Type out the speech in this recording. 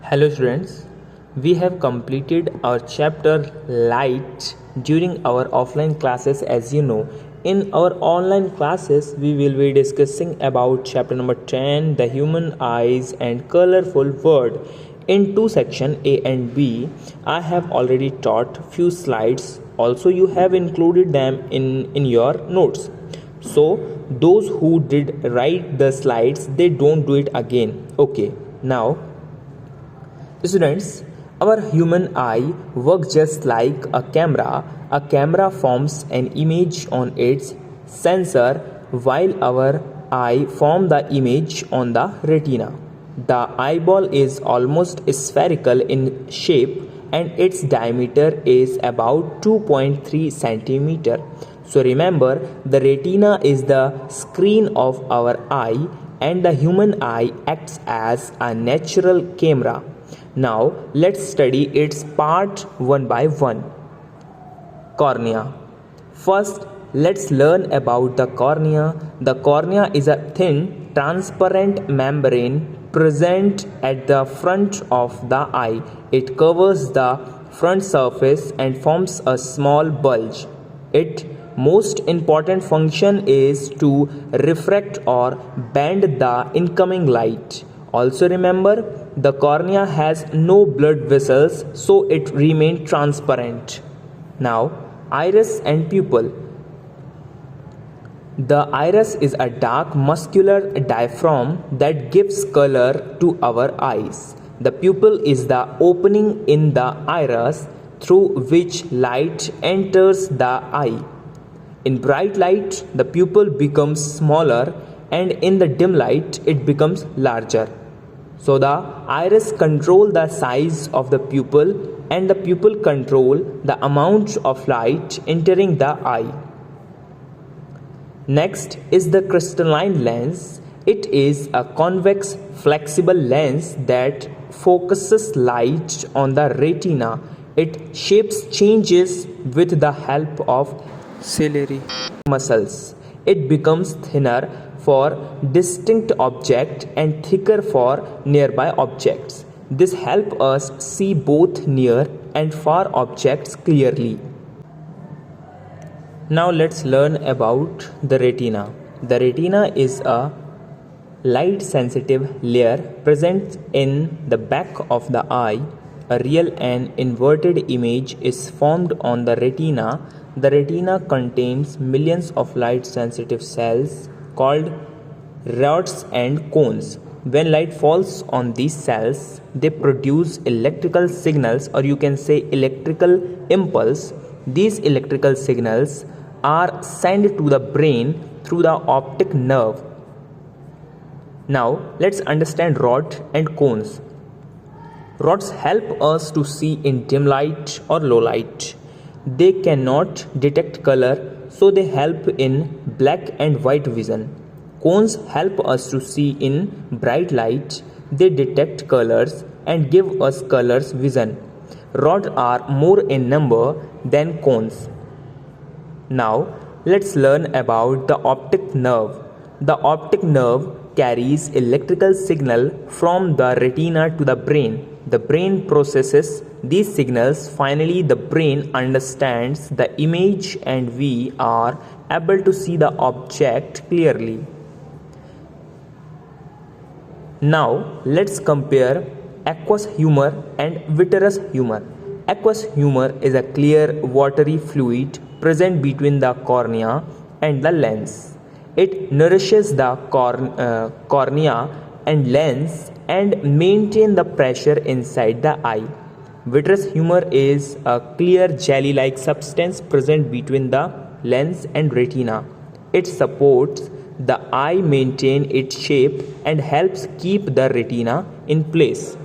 Hello students, we have completed our chapter light during our offline classes. As you know, in our online classes we will be discussing about chapter number 10, the human eyes and colorful world. In two sections A and B, I have already taught few slides. Also you have included them in your notes. So those who did write the slides, they don't do it again. Okay, now students, our human eye works just like a camera. A camera forms an image on its sensor while our eye forms the image on the retina. The eyeball is almost spherical in shape and its diameter is about 2.3 centimeter. So remember, the retina is the screen of our eye and the human eye acts as a natural camera. Now let's study its part one by one. Cornea. First, let's learn about the cornea. The cornea is a thin, transparent membrane present at the front of the eye. It covers the front surface and forms a small bulge. Its most important function is to refract or bend the incoming light. Also remember, the cornea has no blood vessels, so it remains transparent. Now, iris and pupil. The iris is a dark muscular diaphragm that gives color to our eyes. The pupil is the opening in the iris through which light enters the eye. In bright light, the pupil becomes smaller, and in the dim light, it becomes larger. So the iris control the size of the pupil and the pupil control the amount of light entering the eye. Next is the crystalline lens. It is a convex flexible lens that focuses light on the retina. It shapes changes with the help of ciliary muscles. It becomes thinner for distinct objects and thicker for nearby objects. This helps us see both near and far objects clearly. Now let's learn about the retina. The retina is a light sensitive layer present in the back of the eye. A real and inverted image is formed on the retina. The retina contains millions of light sensitive cells called rods and cones. When light falls on these cells, they produce electrical signals, or you can say electrical impulse. These electrical signals are sent to the brain through the optic nerve. Now let's understand rod and cones. Rods help us to see in dim light or low light. They cannot detect color, so they help in black and white vision. Cones help us to see in bright light. They detect colors and give us colors vision. Rods are more in number than cones. Now let's learn about the optic nerve. The optic nerve carries electrical signal from the retina to the brain. The brain processes these signals. Finally, the brain understands the image and we are able to see the object clearly. Now let's compare aqueous humor and vitreous humor. Aqueous humor is a clear watery fluid present between the cornea and the lens. It nourishes the cornea and lens and maintain the pressure inside the eye. Vitreous humor is a clear jelly-like substance present between the lens and retina. It supports the eye maintain its shape and helps keep the retina in place.